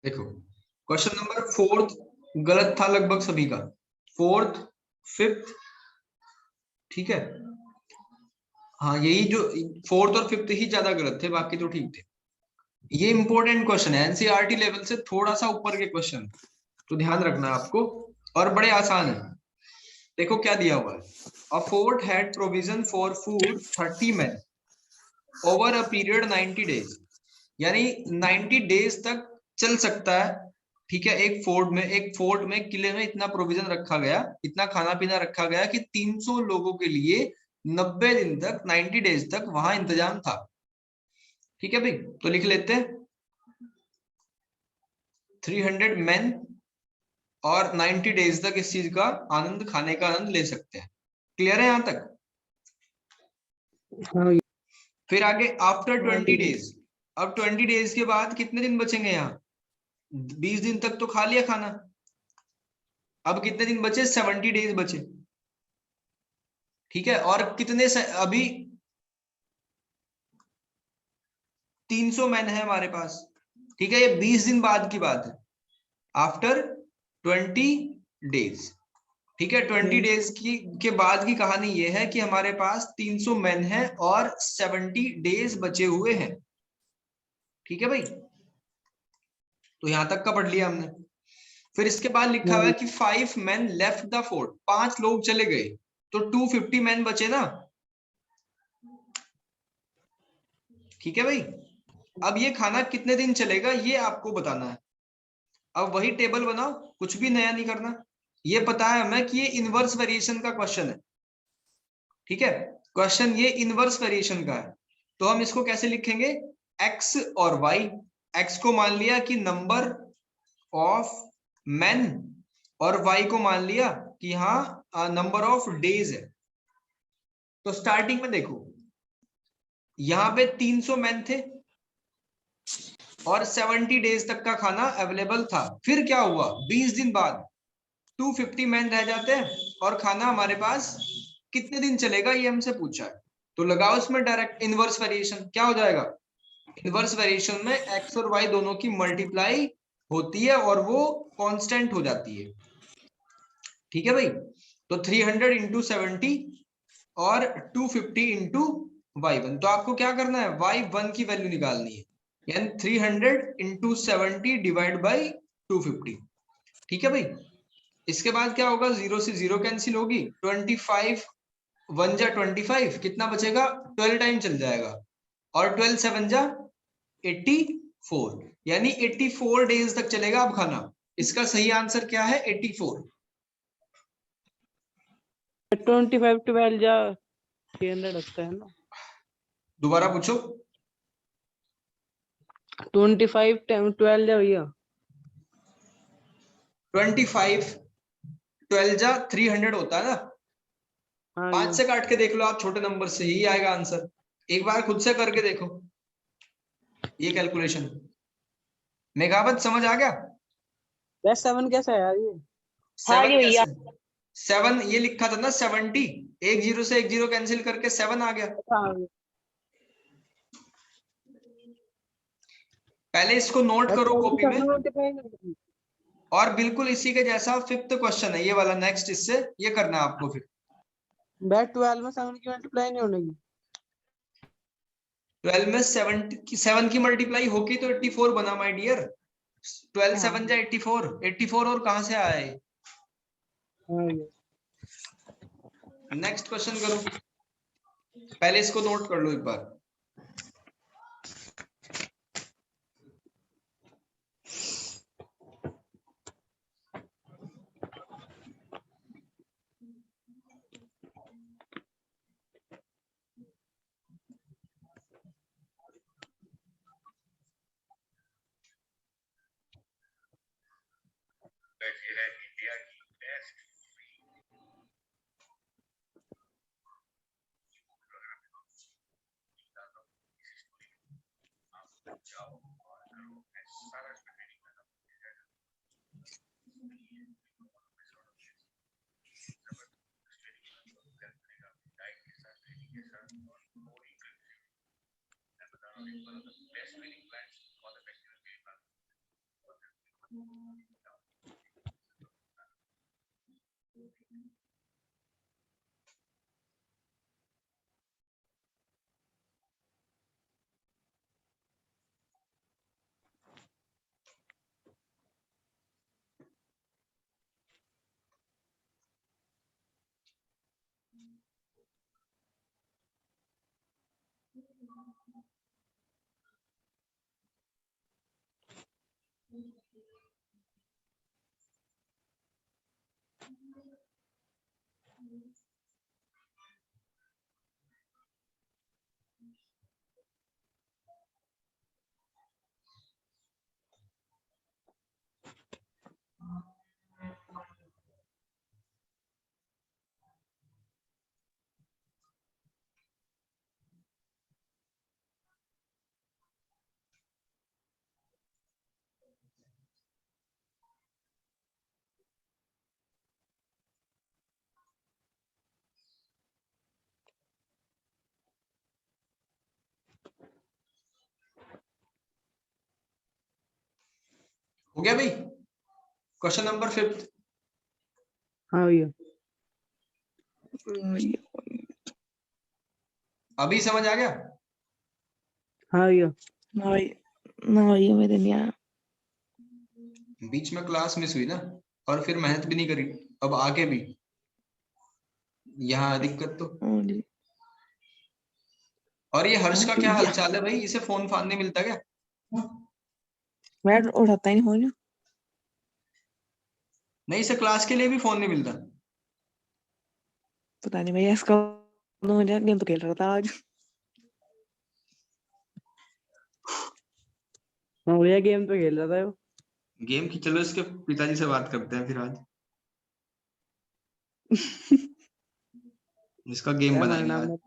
देखो question number 4 गलत था लगभग सभी का, 4th 5th, ठीक है। हाँ यही जो 4th और 5th ही ज्यादा गलत थे, बाकी तो ठीक थे। ये इंपॉर्टेंट क्वेश्चन है, एनसीईआरटी लेवल से थोड़ा सा ऊपर के क्वेश्चन, तो ध्यान रखना आपको, और बड़े आसान है। देखो क्या दिया हुआ है, अ fort had provision for food 30 men over a period 90 days, यानी 90 डेज तक चल सकता है, ठीक है। एक फोर्ट में किले में इतना प्रोविजन रखा गया, इतना खाना पीना रखा गया कि 300 लोगों के लिए 90 दिन तक, 90 डेज तक वहां इंतजाम था, ठीक है भाई। तो लिख लेते हैं 300 men और 90 डेज तक इस चीज का आनंद, खाने का आनंद ले सकते हैं। क्लियर है यहां तक? हाँ। फिर आगे आफ्टर 20 डेज, अब 20 डेज के बाद कितने दिन बचेंगे यहाँ? 20 दिन तक तो खा लिया खाना, अब कितने दिन बचे? 70 डेज बचे, ठीक है। और कितने से अभी 300 मैन है हमारे पास, ठीक है। ये 20 दिन बाद की बात है, आफ्टर 20 डेज, ठीक है। 20 डेज की के बाद की कहानी ये है कि हमारे पास 300 मैन है और 70 डेज बचे हुए हैं, ठीक है भाई। तो यहां तक का पढ़ लिया हमने। फिर इसके बाद लिखा हुआ है कि 5 men लेफ्ट द फोर्ट, 5 लोग चले गए, तो 250 men बचे ना, ठीक है भाई। अब ये खाना कितने दिन चलेगा ये आपको बताना है। अब वही टेबल बनाओ, कुछ भी नया नहीं करना। ये पता है हमें कि ये इनवर्स वेरिएशन का क्वेश्चन है, ठीक है। क्वेश्चन ये इनवर्स वेरिएशन का है, तो हम इसको कैसे लिखेंगे? x और y, x को मान लिया कि नंबर ऑफ men, और y को मान लिया कि हाँ नंबर ऑफ डेज है। तो स्टार्टिंग में देखो, यहां पे 300 men थे और 70 डेज तक का खाना अवेलेबल था। फिर क्या हुआ? 20 दिन बाद 250 men रह जाते हैं और खाना हमारे पास कितने दिन चलेगा ये हमसे पूछा है। तो लगाओ इसमें डायरेक्ट इनवर्स वेरिएशन, क्या हो जाएगा? इनवर्स वेरिएशन में x और y दोनों की मल्टीप्लाई होती है और वो कांस्टेंट हो जाती है, ठीक है भाई। तो 300 इंटू 70 और 250 इंटू y1, तो आपको क्या करना है? y1 की वैल्यू निकालनी है, यानी 300 इंटू 70 डिवाइड बाई 250, ठीक है भाई। इसके बाद क्या होगा? 0 से 0 कैंसिल होगी, 25 1 जा 25, कितना बचेगा? 12 टाइम चल जाएगा, और 12 7 जा 84, यानी 84 डेज तक चलेगा अब खाना। इसका सही आंसर क्या है? 84। 25 12 जा 300 लगता है ना। दोबारा पूछो। 25 12 जा भैया। 25 12 जा 300 होता है ना। हाँ 5 से काट के देख लो आप, छोटे नंबर से ही आएगा आंसर। एक बार खुद से करके देखो ये कैलकुलेशन। मेघावत समझ आ गया? बस 7 कैसा है यार ये? हाँ 7 जी भैया। कैसे? 7 ये लिखा था ना 70, एक जीरो से एक जीरो कैंसिल करके 7 आ गया। हाँ पहले इसको नोट करो कॉपी में, 27 और बिल्कुल इसी के जैसा 5th क्वेश्चन है ये वाला नेक्स्ट, इससे ये करना है आपको। फिर बैट 12 में 7 की मल्टीप्लाई नहीं होने की। 12 में 7 की मल्टीप्लाई होगी तो 84 बना माय डियर। 12 हाँ 7 जा 84, 84 और कहां से आए? हाँ नेक्स्ट क्वेश्चन करो, पहले इसको नोट कर लो एक बार। हो गया भाई? Question number 5। हाँ भैया। अभी समझ आ गया? हाँ भैया। ना भैया मेरे नहीं आया। बीच में क्लास मिस हुई ना, और फिर मेहनत भी नहीं करी, अब आके भी यहाँ दिक्कत तो। हाँ जी। और ये हर्ष का क्या भैया हालचाल है भाई? इसे फोन फान नहीं मिलता क्या? मैं उठाता ही नहीं फोन। नहीं, इसे क्लास के लिए भी फोन नहीं मिलता। पता नहीं भैया इसका मुझे गेम तो खेल रहा था आज। हाँ भैया गेम तो खेल रहा था वो। गेम की, चलो इसके पिताजी से बात करते हैं फिर आज, इसका गेम यार हमारा बनाएंगे नाम आज। ना,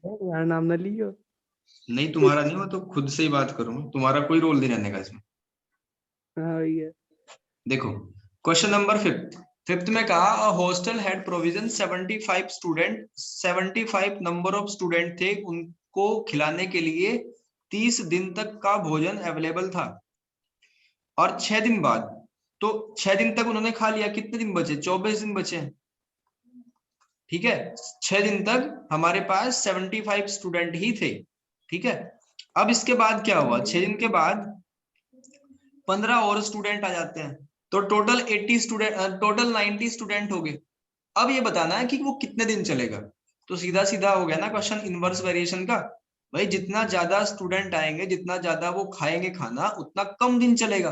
हमारा नाम ना लियो। नहीं, तुम्हारा नहीं, हो तो खुद से ही बात करूंगा, तुम्हारा कोई रोल नहीं रहने का इसमें। हाँ भैया। देखो, क्वेश्चन नंबर 5 में कहा a hostel had provision 75 student, 75 number of student थे, उनको खिलाने के लिए 30 दिन तक का भोजन अवेलेबल था। और 6 दिन बाद, तो 6 दिन तक उन्होंने खा लिया, कितने दिन बचे? 24 दिन बचे हैं। ठीक है, 6 दिन तक हमारे पास 75 स्टूडेंट ही थे। ठीक है, अब इसके बाद क्या हुआ? 6 दिन के बाद 15 और स्टूडेंट आ जाते हैं, तो टोटल 80 स्टूडेंट, टोटल 90 स्टूडेंट हो गए। अब ये बताना है कि वो कितने दिन चलेगा। तो सीधा सीधा हो गया ना क्वेश्चन इनवर्स वेरिएशन का। भाई जितना ज्यादा स्टूडेंट आएंगे, जितना ज्यादा वो खाएंगे खाना, उतना कम दिन चलेगा।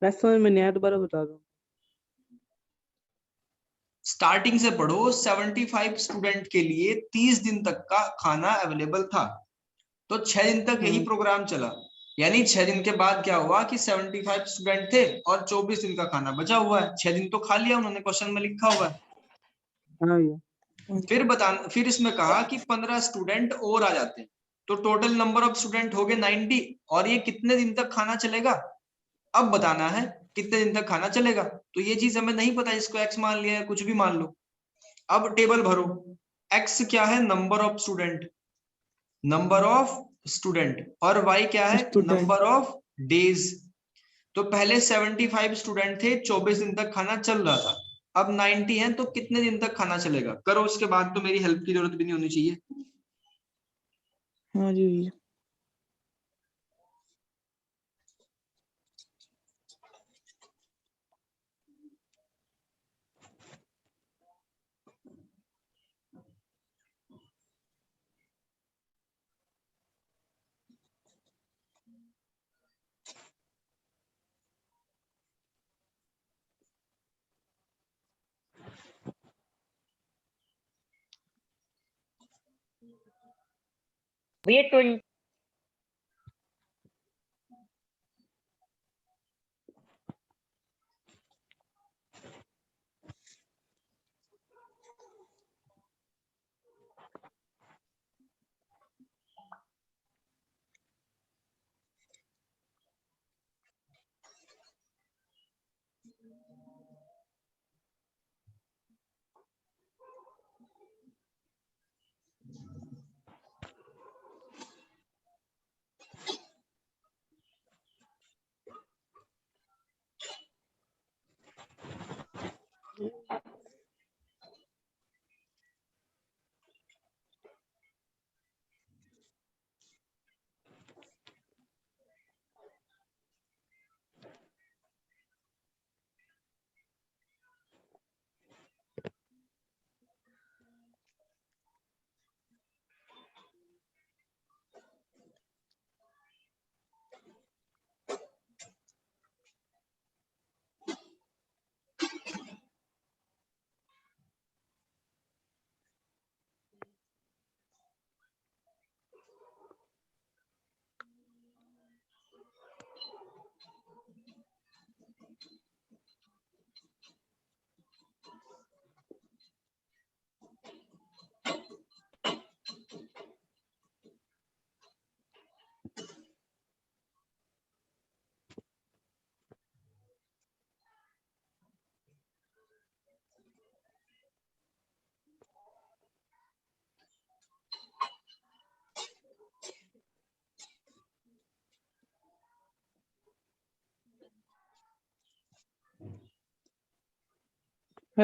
बस समझ में नहीं आया, दोबारा बता दो। स्टार्टिंग से पढ़ो। 75 स्टूडेंट के लिए 30 दिन तक का खाना अवेलेबल था, तो 6 दिन तक यही हाँ प्रोग्राम चला। यानी 6 दिन के बाद क्या हुआ कि 75 स्टूडेंट थे और 24 दिन का खाना बचा हुआ है। 6 दिन तो खा लिया उन्होंने, क्वेश्चन में लिखा हुआ है। हाँ भैया। फिर इसमें कहा कि 15 स्टूडेंट और आ जाते हैं, तो टोटल नंबर ऑफ स्टूडेंट हो गए 90। और ये कितने दिन तक खाना चलेगा, अब बताना है कितने दिन तक खाना चलेगा। तो ये चीज हमें नहीं पता, इसको एक्स मान लिया है, कुछ भी मान लो। अब टेबल भरो। एक्स क्या है? नंबर ऑफ स्टूडेंट, और वाई क्या है? Student number of days. तो पहले 75 स्टूडेंट थे, 24 दिन तक खाना चल रहा था। अब 90 है, तो कितने दिन तक खाना चलेगा? करो, उसके बाद तो मेरी हेल्प की जरूरत भी नहीं होनी चाहिए। हाँ जी भैया। भैया 20।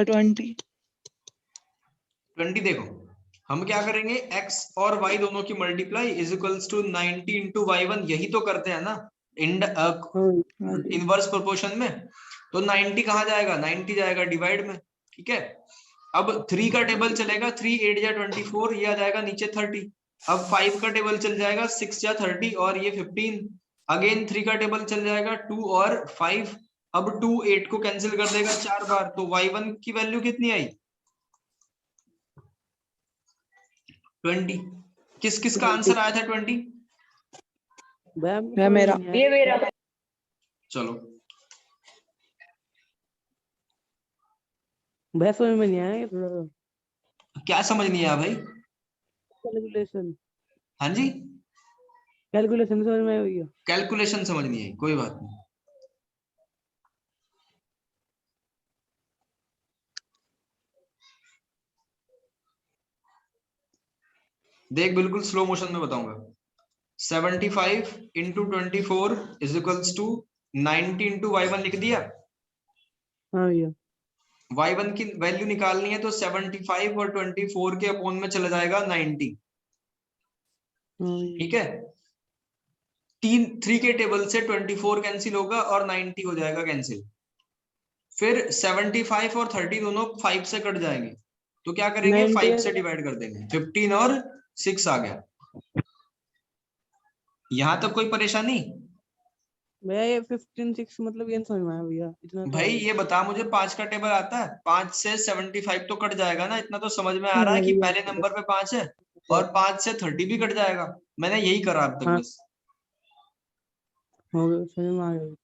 20। 20 देखो, हम क्या करेंगे, x और y दोनों की multiply is equals to 90 into y1, यही तो करते हैं ना इनवर्स प्रोपोर्शन में। तो 90 कहाँ जाएगा, 90 जाएगा डिवाइड में, ठीक है। अब 3 का टेबल चलेगा, 3 8 या 24, ये आ जाएगा नीचे 30। अब 5 का टेबल चल जाएगा, 6 या 30 और ये 15। अगेन 3 का टेबल चल जाएगा, 2 और 5। अब 2 8 को कैंसिल कर देगा 4 बार, तो y1 की वैल्यू कितनी आई, 20। किस किस का आंसर आया था 20? मैं मेरा ये मेरा चलो भैया समझ में नहीं आया ये थोड़ा क्या समझ नहीं आया भाई? कैलकुलेशन हाँ जी, कैलकुलेशन समझ में आई। कैलकुलेशन समझ नहीं आई, कोई बात नहीं। देख बिल्कुल स्लो मोशन में बताऊंगा। 75 into 24 is equals to 90 into y1 लिख दिया। हाँ भैया y1 की वैल्यू निकालनी है तो 75 और 24 के अपोन में चला जाएगा 90, हाँ भैया ठीक है। 3 के टेबल से 24 कैंसिल होगा और 90 हो जाएगा कैंसिल। फिर 75 और 30 दोनों 5 से कट जाएंगे, तो क्या करेंगे, 90 5 से डिवाइड कर देंगे, 15 और 6 आ गया। यहां तक कोई परेशानी? भैया ये 15 6 मतलब ये नहीं समझ में आया भैया इतना तो आ भाई गया। ये बता मुझे, 5 का टेबल आता है, 5 से 75 तो कट जाएगा ना, इतना तो समझ में आ हाँ रहा है कि भैया पहले नंबर पे 5 है और 5 से 30 भी कट जाएगा। मैंने यही करा अब तक हाँ बस। हो गया समझ में आ गया।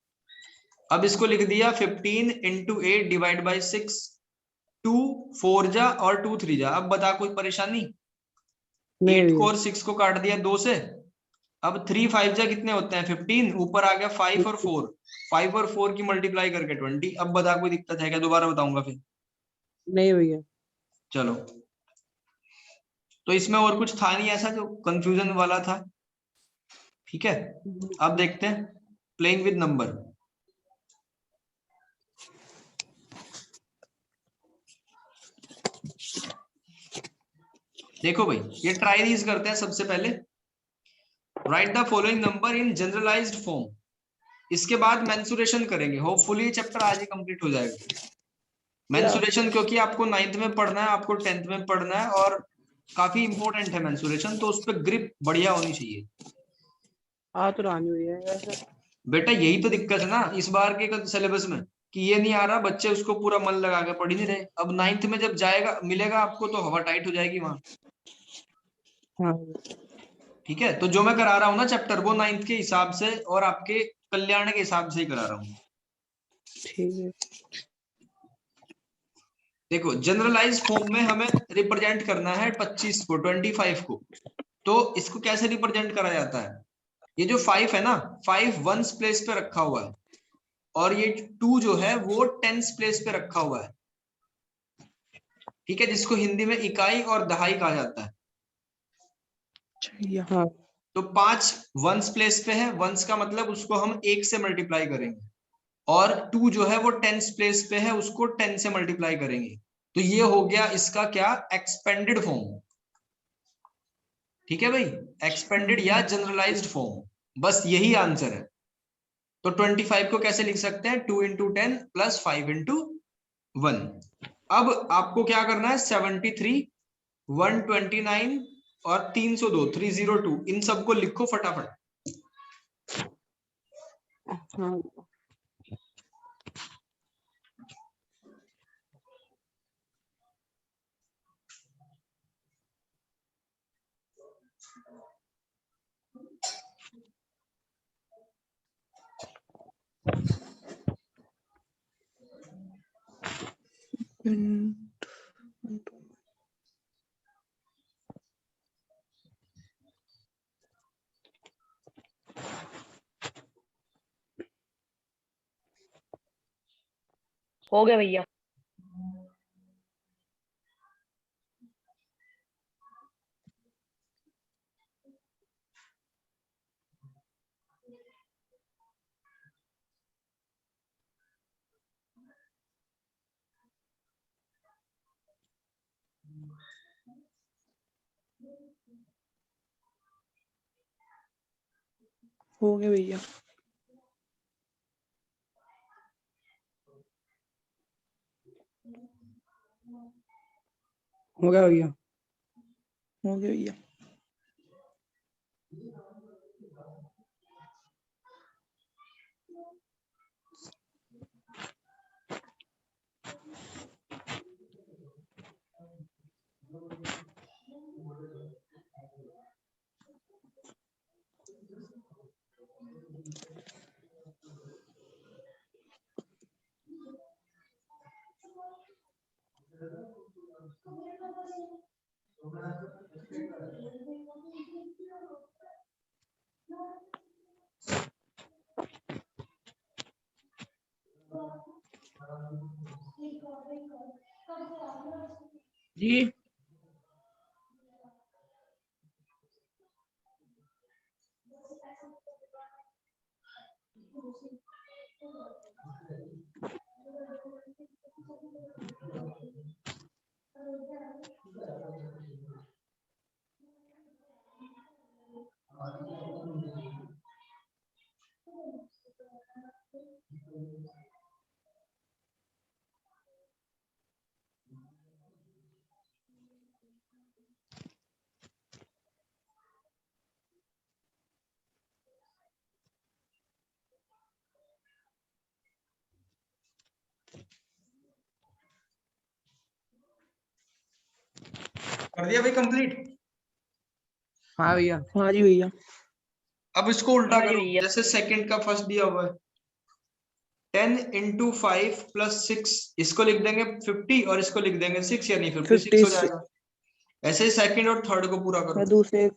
अब इसको लिख दिया 15 इंटू 8 डिवाइड बाई 6। 2 4 जा और 2 3 जा। अब बता कोई परेशानी? नहीं 8 को भैया और 6 को काट दिया 2 से। अब 3 5 जा कितने होते हैं, 15। ऊपर आ गया 5 और 4, 5 और 4 की मल्टीप्लाई करके 20। अब बता कोई दिक्कत है क्या, दोबारा बताऊंगा फिर। नहीं भैया चलो, तो इसमें और कुछ था नहीं ऐसा जो कंफ्यूजन वाला था, ठीक है। अब देखते हैं प्लेइंग विद नंबर। देखो भाई, ये ट्राई करते हैं सबसे पहले। Write the following number in generalized form. इसके बाद मेंसुरेशन करेंगे, होपफुली चैप्टर आज ही कंप्लीट हो जाएगा। मेंसुरेशन क्योंकि आपको 9th में पढ़ना है, आपको 10th में पढ़ना है, और काफी इंपॉर्टेंट है मेंसुरेशन, तो उस पर ग्रिप बढ़िया होनी चाहिए। आ तो रहा नहीं भैया ऐसा। बेटा यही तो दिक्कत है ना इस बार के सिलेबस में, कि ये नहीं आ रहा, बच्चे उसको पूरा मन लगा के पढ़ ही नहीं रहे। अब 9th में जब जाएगा मिलेगा आपको तो हवा टाइट हो जाएगी वहां, हाँ भैया, ठीक है। तो जो मैं करा रहा हूँ ना चैप्टर, वो 9th के हिसाब से और आपके कल्याण के हिसाब से ही करा रहा हूँ। ठीक है देखो जनरलाइज फॉर्म में हमें रिप्रेजेंट करना है 25 को, 25 को। तो इसको कैसे रिप्रेजेंट करा जाता है, ये जो 5 है ना, 5 वंस प्लेस पे रखा हुआ है, और ये 2 जो है वो टेंस प्लेस पे रखा हुआ है, ठीक है, जिसको हिंदी में इकाई और दहाई कहा जाता है। चाहिए। हाँ तो 5 वंस प्लेस पे है, वंस का मतलब उसको हम 1 से मल्टीप्लाई करेंगे, और 2 जो है वो टेंस प्लेस पे है, उसको 10 से मल्टीप्लाई करेंगे। तो ये हो गया इसका क्या, एक्सपेंडेड फॉर्म, ठीक है भाई, एक्सपेंडेड या जनरलाइज्ड फॉर्म, बस यही आंसर है। तो 25 को कैसे लिख सकते हैं, 2 इंटू 10 प्लस 5 इंटू 1। अब आपको क्या करना है, 73 129 और 302 302 इन सबको लिखो फटाफट। हाँ हो गया भैया। हो गया भैया। हो गया भैया। हो गया भैया। जी कर दिया भाई कंप्लीट। हाँ भैया। हाँ जी भैया। अब इसको उल्टा हाँ जी करो, भैया। जैसे सेकंड का फर्स्ट दिया हुआ है 10 इंटू 5 प्लस 6, इसको लिख देंगे 50 और इसको लिख देंगे 6, यानी 56 हो 56। जाएगा। ऐसे ही सेकंड और थर्ड को पूरा मैं करो। दूसरे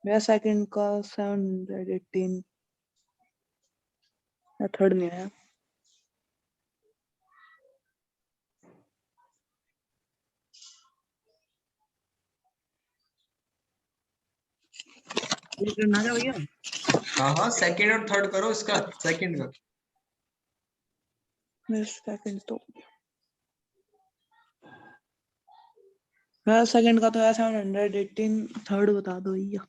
मेरा सेकंड का 718 या थर्ड नहीं आया। ये करना क्या भैया? हाँ हाँ, सेकंड और थर्ड करो इसका, सेकंड का। मेरा सेकंड तो मेरा सेकंड का तो है 718, थर्ड बता दो भैया।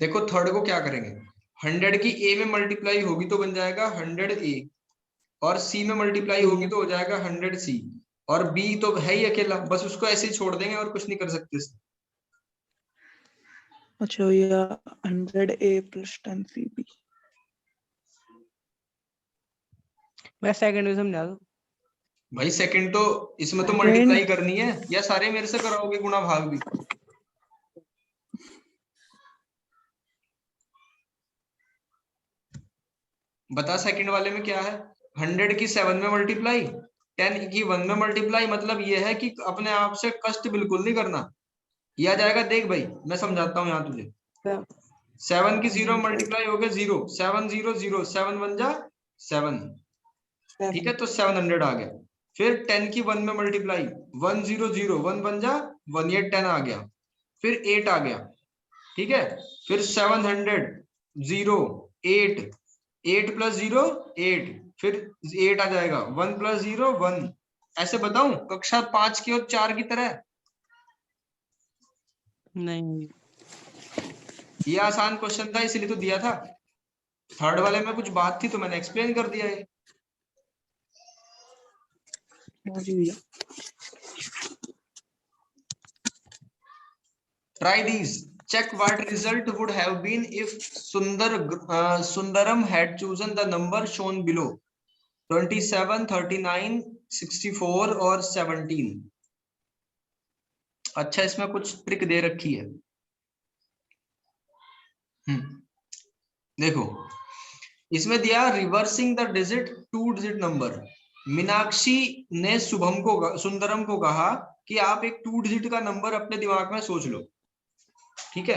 देखो थर्ड को क्या करेंगे, 100 की ए में मल्टीप्लाई होगी तो बन जाएगा 100 ए, और सी में मल्टीप्लाई होगी तो हो जाएगा 100 सी, और बी तो है ही अकेला, बस उसको ऐसे ही छोड़ देंगे और कुछ नहीं कर सकते इसमें। अच्छा भैया 100A प्लस 10CB। मैं सेकंड में समझा दो। भाई सेकंड तो इसमें तो सेकंड मल्टीप्लाई करनी है, या सारे मेरे से कराओगे गुणा भाग भी? बता सेकंड वाले में क्या है, 100 की 7 में मल्टीप्लाई, 10 की 1 में मल्टीप्लाई, मतलब ये है कि अपने आप से कष्ट बिल्कुल नहीं करना। ये आ जाएगा, देख भाई मैं समझाता हूँ यहाँ तुझे। 7 की 0 में 100 मल्टीप्लाई हो गया 0, 7 0 0, 7 1 जा 7, ठीक है, तो 700 आ गया। फिर 10 की 1 में मल्टीप्लाई, 1 0 0, 1 1 जा 1, ये 10 आ गया। फिर 8 आ गया, ठीक है। फिर 700 0 8, 8 प्लस 0 8, फिर 8 आ जाएगा, 1 प्लस 0 1। ऐसे बताऊं कक्षा 5 की और 4 की तरह? नहीं ये आसान क्वेश्चन था इसलिए तो दिया था। थर्ड वाले में कुछ बात थी तो मैंने एक्सप्लेन कर दिया है। हाँ जी भैया। Try these. Check what result would have been if Sundaram had chosen the number shown below, 27, 39, 64 और 17। अच्छा, इसमें कुछ ट्रिक दे रखी है। देखो इसमें दिया reversing the digit 2 digit number. Meenakshi ने सुंदरम को कहा कि आप एक 2 डिजिट का नंबर अपने दिमाग में सोच लो, ठीक है।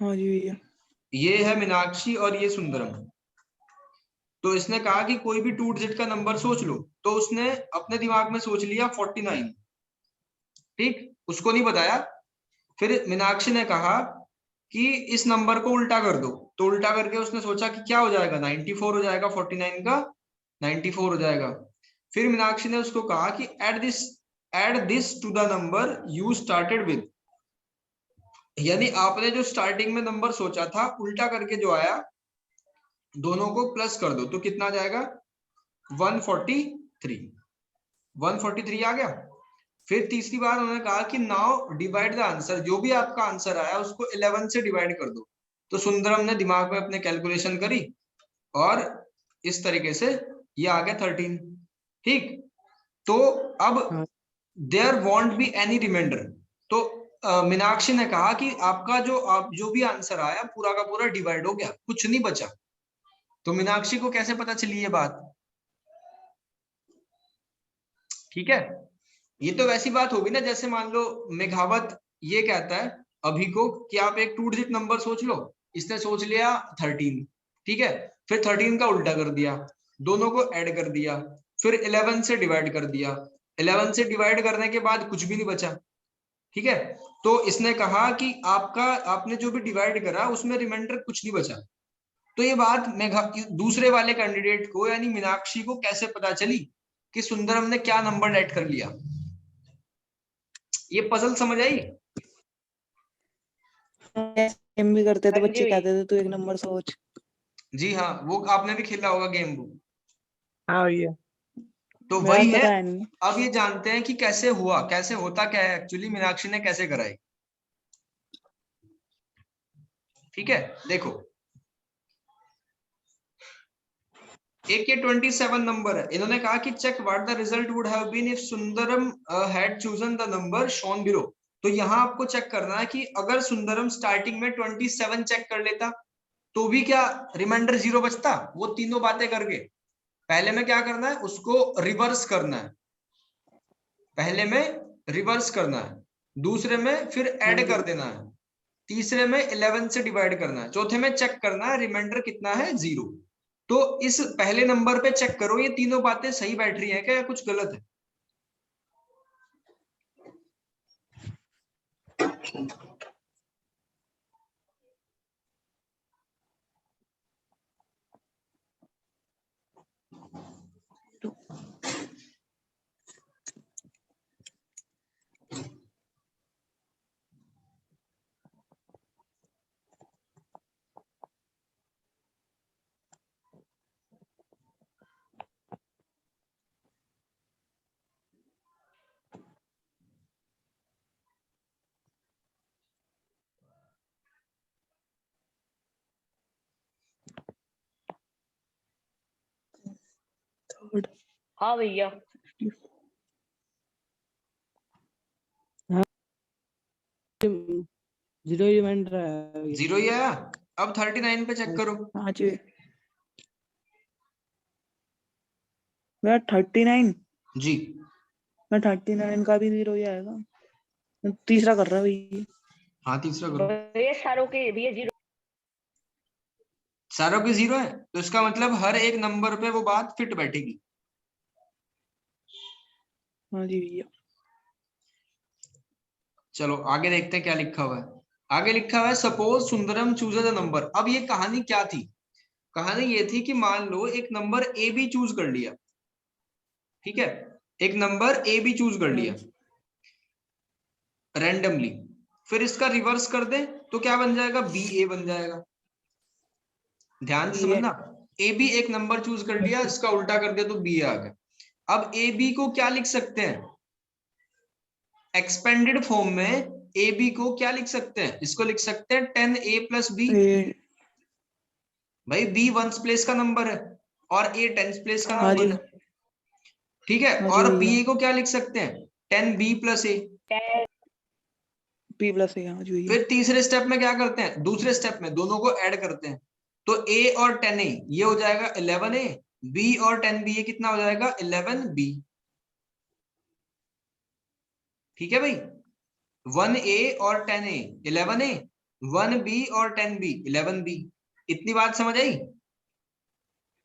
हाँ जी भैया। ये है मीनाक्षी और ये सुंदरम। तो इसने कहा कि कोई भी 2 डिजिट का नंबर सोच लो, तो उसने अपने दिमाग में सोच लिया 49, ठीक, उसको नहीं बताया। फिर मीनाक्षी ने कहा कि इस नंबर को उल्टा कर दो, तो उल्टा करके उसने सोचा कि क्या हो जाएगा, 94 हो जाएगा 49 का, 94 हो जाएगा। फिर मीनाक्षी ने उसको कहा कि add this to the number you started with, यानी आपने जो स्टार्टिंग में नंबर सोचा था उल्टा करके जो आया दोनों को प्लस कर दो, तो कितना आ जाएगा 143। 143 आ गया। फिर तीसरी बार उन्होंने कहा कि नाउ डिवाइड द आंसर, जो भी आपका आंसर आया उसको 11 से डिवाइड कर दो। तो सुंदरम ने दिमाग में अपने कैलकुलेशन करी और इस तरीके से ये आ गया 13। ठीक, तो अब हाँ। There won't be any remainder. तो मीनाक्षी ने कहा कि आपका जो भी आंसर आया पूरा का पूरा डिवाइड हो गया, कुछ नहीं बचा। तो मीनाक्षी को कैसे पता चली ये बात? ठीक है, ये तो वैसी बात होगी ना जैसे मान लो मेघावत ये कहता है अभी को कि आप एक 2 डिजिट नंबर सोच लो, इसने सोच लिया 13, ठीक है, फिर 13 का उल्टा कर दिया, दोनों को ऐड कर दिया, फिर 11 से डिवाइड कर दिया, 11 से डिवाइड करने के बाद कुछ भी नहीं बचा। ठीक है, तो इसने कहा कि आपने जो भी डिवाइड करा उसमें रिमाइंडर कुछ नहीं बचा। तो ये बात दूसरे वाले कैंडिडेट को यानी मीनाक्षी को कैसे पता चली कि सुंदरम ने क्या नंबर ऐड कर लिया? ये पजल समझ आई? गेम भी करते थे, हाँ जी बच्चे भैया। कहते थे तू एक नंबर सोच। जी हाँ, वो आपने भी खेला होगा गेम वो। हाँ भैया। तो मेरा वही है। पता है नहीं। अब ये जानते हैं कि कैसे हुआ, कैसे होता क्या है एक्चुअली, मीनाक्षी ने कैसे कराई। ठीक है, देखो एक ये 27 नंबर है। इन्होंने कहा कि check what the result would have been if Sundaram had chosen the number shown below. तो यहाँ आपको चेक करना है कि अगर सुंदरम स्टार्टिंग में 27 चेक कर लेता तो भी क्या रिमाइंडर 0 बचता? वो तीनों बातें करके पहले में क्या करना है, उसको रिवर्स करना है। पहले में रिवर्स करना है, दूसरे में फिर ऐड कर देना है, तीसरे में 11 से डिवाइड करना है, चौथे में चेक करना है रिमाइंडर कितना है 0। तो इस पहले नंबर पे चेक करो ये तीनों बातें सही बैठ रही हैं क्या या कुछ गलत है? थर्ड हाँ भैया। जीरो रिमाइंडर है भैया। 0 ही आया। अब 39 पे चेक करो। हाँ जी भैया 39। जी मैं 39 का भी 0 ही आएगा। मैं तीसरा कर रहा भैया। हाँ, तीसरा करो। भैया सारों के भैया 0। सारों की 0 है तो इसका मतलब हर एक नंबर पे वो बात फिट बैठेगी। हाँ जी भैया। चलो आगे देखते हैं क्या लिखा हुआ है। आगे लिखा हुआ है suppose Sundaram chooses a number. अब ये कहानी क्या थी? कहानी ये थी कि मान लो एक नंबर ए बी चूज कर लिया, ठीक है, एक नंबर ए बी चूज कर लिया रैंडमली, फिर इसका रिवर्स कर दे तो क्या बन जाएगा? बी ए बन जाएगा। ध्यान से ये समझना, ए बी एक नंबर चूज कर लिया, इसका उल्टा कर दिया तो बी आ गया। अब ए बी को क्या लिख सकते हैं? एक्सपेंडेड फॉर्म में ए बी को क्या लिख सकते हैं? इसको लिख सकते हैं 10a प्लस बी। ये भाई बी वंस प्लेस का नंबर है और ए टेंस प्लेस का हाँ जी। नंबर है, ठीक है। हाँ जी और भैया। बी ए को क्या लिख सकते हैं? 10b प्लस ए। P प्लस है। हाँ जी भैया। फिर तीसरे स्टेप में क्या करते हैं? दूसरे स्टेप में दोनों को ऐड करते हैं, तो a और 10a ये हो जाएगा 11a, b और 10b ये कितना हो जाएगा? 11b। ठीक है भाई, 1a और 10a 11a, 1b और 10b 11b। इतनी बात समझ आई?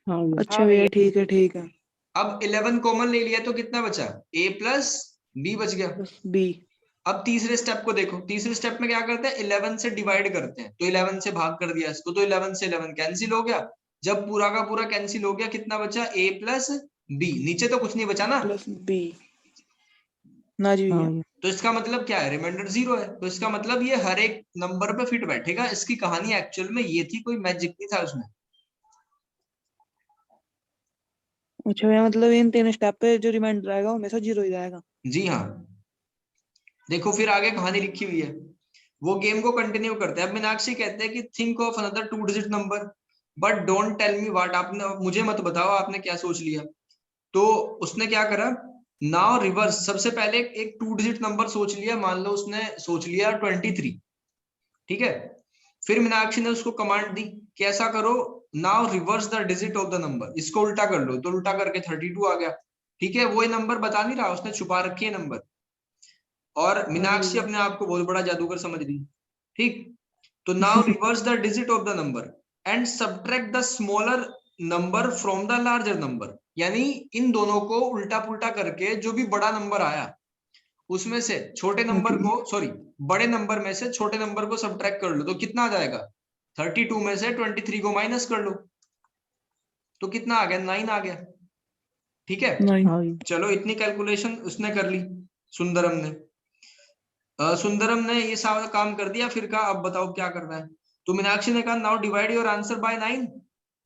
हाँ भैया। अच्छा भैया ठीक है ठीक है। अब 11 कॉमन ले लिया तो कितना बचा? a प्लस b बच गया। बस B। अब तीसरे स्टेप को देखो, तीसरे स्टेप में क्या करते हैं? 11 से डिवाइड करते हैं, तो 11 से भाग कर दिया इसको, तो 11 से 11 कैंसिल हो गया, जब पूरा का पूरा कैंसिल हो गया कितना बचा, a प्लस बी, नीचे तो कुछ नहीं बचा ना, प्लस बी ना जी हाँ भैया। भैया। तो इसका मतलब क्या है, रिमाइंडर 0 है, तो इसका मतलब ये हर एक नंबर पे फिट बैठेगा। इसकी कहानी एक्चुअल में ये थी, कोई मैजिक नहीं था उसमें। अच्छा भैया, मतलब इन 3 स्टेप पे जो रिमाइंडर आएगा वो हमेशा 0 ही रहेगा। जी हाँ, देखो फिर आगे कहानी लिखी हुई है, वो गेम को कंटिन्यू करते हैं। अब मीनाक्षी कहते हैं कि think of another 2 digit number but don't tell me what, आपने मुझे मत बताओ आपने क्या सोच लिया। तो उसने क्या करा, नाउ रिवर्स, सबसे पहले एक 2 डिजिट नंबर सोच लिया, मान लो उसने सोच लिया 23, ठीक है। फिर मीनाक्षी ने उसको कमांड दी कि ऐसा करो, now reverse the digit of the number, इसको उल्टा कर लो, तो उल्टा करके 32 आ गया, ठीक है। वो ये नंबर बता नहीं रहा, उसने छुपा रखी है नंबर, और हाँ जी मीनाक्षी भैया। अपने आप को बहुत बड़ा जादूगर समझ रही, ठीक। तो now reverse the digit of the number and subtract the smaller number from the larger number, यानी इन दोनों को उल्टा पुल्टा करके जो भी बड़ा नंबर आया उसमें से छोटे नंबर ओके। को, सॉरी, बड़े नंबर में से छोटे नंबर को सब्ट्रैक्ट कर लो, तो कितना आ जाएगा, 32 में से 23 को माइनस कर लो, तो कितना आ गया, 9 आ गया, ठीक है। 9। हाँ भैया। चलो इतनी कैलकुलेशन उसने कर ली, सुंदरम ने। सुंदरम ने ये सारा काम कर दिया, फिर कहा अब बताओ क्या करना है। तो मीनाक्षी ने कहा now divide your answer by 9,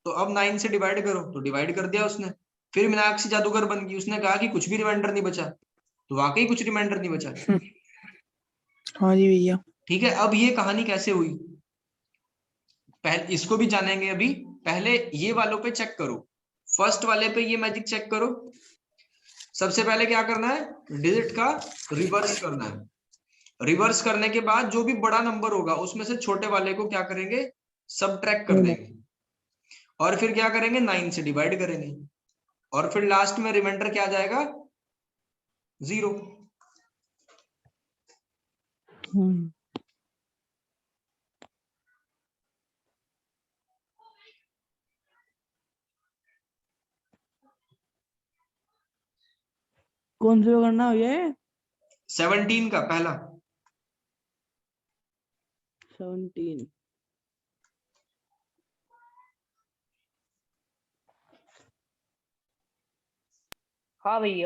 तो अब 9 से डिवाइड करो, तो डिवाइड कर दिया उसने। फिर मीनाक्षी जादूगर बन गई, उसने कहा कि कुछ भी रिमाइंडर नहीं बचा, तो वाकई कुछ रिमाइंडर नहीं बचा, हाँ जी भैया। ठीक है। अब ये कहानी कैसे हुई, पहले इसको भी जानेंगे अभी, पहले ये वालों पे चेक करो, फर्स्ट वाले पे ये मैजिक चेक करो। सबसे पहले क्या करना है, डिजिट का रिवर्स करना है। रिवर्स करने के बाद जो भी बड़ा नंबर होगा उसमें से छोटे वाले को क्या करेंगे, सबट्रैक्ट कर देंगे, और फिर क्या करेंगे, 9 से डिवाइड करेंगे, और फिर लास्ट में रिमाइंडर क्या आ जाएगा, 0। हम्म। कौन से को करना है भैया ये? 17 का पहला। 17। हाँ भैया।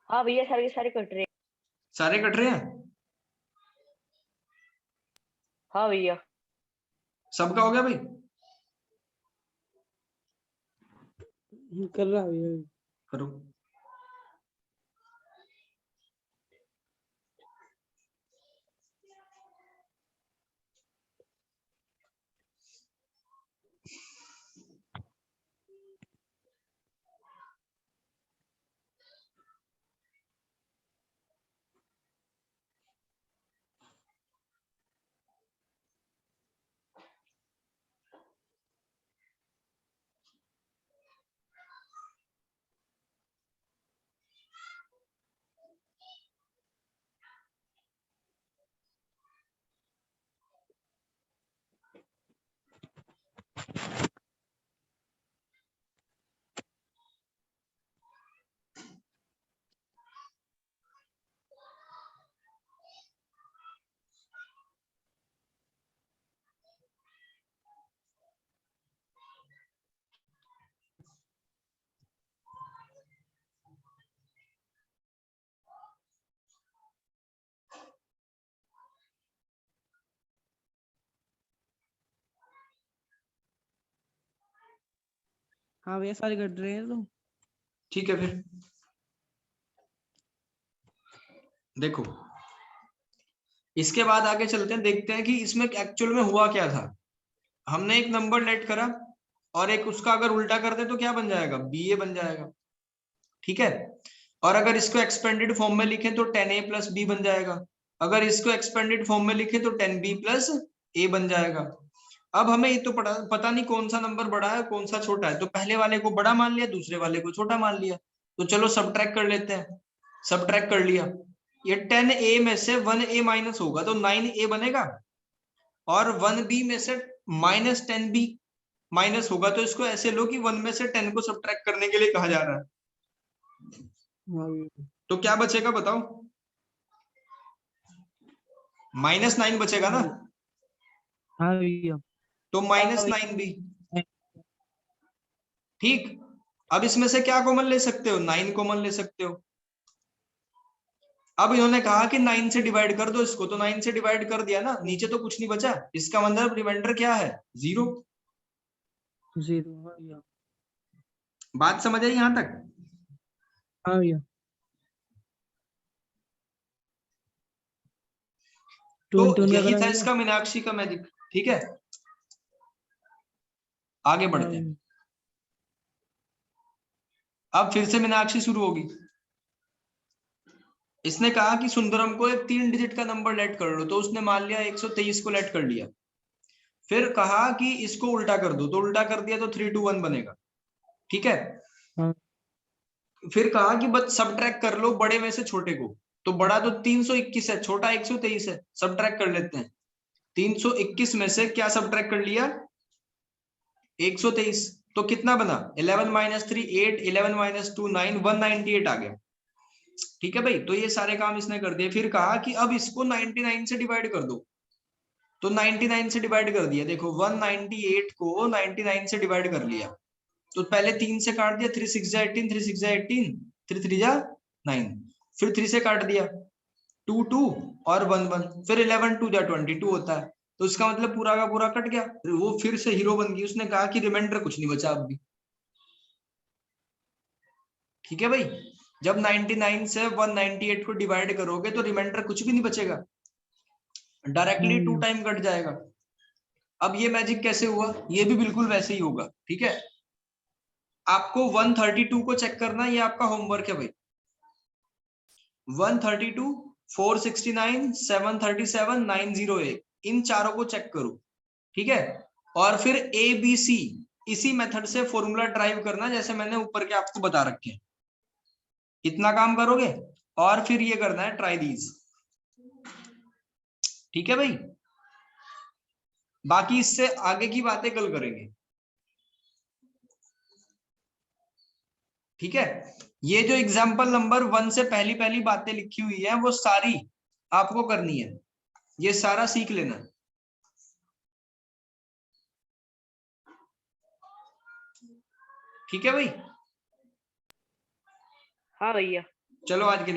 हाँ भैया, सारे के सारे कट रहे हैं। सारे कट रहे हैं, हाँ भैया। सबका हो गया भाई, कर रहा है भैया। करो। हाँ भैया सारे कट रहे हैं तो। ठीक है फिर देखो, इसके बाद आगे चलते हैं, देखते हैं कि इसमें एक्चुअल में हुआ क्या था। हमने एक नंबर लेट करा और एक उसका अगर उल्टा कर दे तो क्या बन जाएगा, बी ए बन जाएगा। ठीक है, और अगर इसको एक्सपेंडेड फॉर्म में लिखें तो 10a प्लस बी बन जाएगा। अगर इसको एक्सपेंडेड फॉर्म में लिखें तो 10b प्लस ए बन जाएगा। अब हमें ये तो पता नहीं कौन सा नंबर बड़ा है कौन सा छोटा है, तो पहले वाले को बड़ा मान लिया, दूसरे वाले को छोटा मान लिया। तो चलो सब्ट्रैक्ट कर लेते हैं। सब्ट्रैक्ट कर लिया, ये 10a में से 1a माइनस होगा तो 9a बनेगा, और 1b में से माइनस 10b माइनस होगा, तो इसको ऐसे लो कि 1 में से 10 को सब्ट्रैक्ट करने के लिए कहा जा रहा है। हाँ भैया। तो क्या बचेगा बताओ, -9 बचेगा ना। हाँ भैया। तो -9b। ठीक, अब इसमें से क्या कॉमन ले सकते हो, 9 कॉमन ले सकते हो। अब इन्होंने कहा कि 9 से डिवाइड कर दो इसको, तो 9 से डिवाइड कर दिया ना, नीचे तो कुछ नहीं बचा, इसका मतलब रिमाइंडर क्या है, 0। 0। हाँ भैया। बात समझ आई यहां तक। हाँ भैया। तो 21 का यही करा था भैया। इसका मीनाक्षी का मैजिक। ठीक है, आगे हाँ बढ़ते हैं। भैया। अब फिर से मीनाक्षी शुरू होगी। इसने कहा कि सुंदरम को एक 3 डिजिट का नंबर लेट कर लो, तो उसने मान लिया 123 को लेट कर लिया। फिर कहा कि इसको उल्टा कर दो, तो उल्टा कर दिया तो 321 बनेगा। ठीक है, हाँ। फिर कहा कि बस सब्ट्रैक्ट कर लो बड़े में से छोटे को, तो बड़ा तो 321 है, छोटा 123 है, सब्ट्रैक्ट कर लेते हैं। 321 में से क्या सब्ट्रैक्ट कर लिया, 123, तो कितना बना, 11 माइनस 3 8, 11 माइनस 2 9, 198 आ गया। ठीक है भाई, तो ये सारे काम इसने कर दिए। फिर कहा कि अब इसको 99 से डिवाइड कर दो, तो 99 से डिवाइड कर दिया। देखो 198 को 99 से डिवाइड कर लिया, तो पहले 3 से काट दिया, 3 6 जा 18, 3 6 जा 18, 3 3 जा 9, फिर 3 से काट दिया, 2 2 और 1 1, फिर 11 2 जा 22 होता है। तो इसका मतलब पूरा का पूरा कट गया, वो फिर से हीरो बन गई। उसने कहा कि रिमाइंडर कुछ नहीं बचा अब भी। ठीक है भाई, जब 99 से 198 को डिवाइड करोगे तो रिमाइंडर कुछ भी नहीं बचेगा, डायरेक्टली 2 भैया। टाइम कट जाएगा। अब ये मैजिक कैसे हुआ, ये भी बिल्कुल वैसे ही होगा। ठीक है, आपको 132 को चेक करना, ये आपका होमवर्क है भाई। 132, 469, 737, 908, इन चारों को चेक करो। ठीक है, और फिर ABC इसी मेथड से फॉर्मूला ड्राइव करना, जैसे मैंने ऊपर के आपको बता रखे हैं। इतना काम करोगे और फिर ये करना है ट्राई दीज। ठीक है भाई, बाकी इससे आगे की बातें कल करेंगे। ठीक है, ये जो एग्जाम्पल नंबर 1 से पहली पहली बातें लिखी हुई है वो सारी आपको करनी है, ये सारा सीख लेना। ठीक है भाई, हाँ भैया। चलो आज के लिए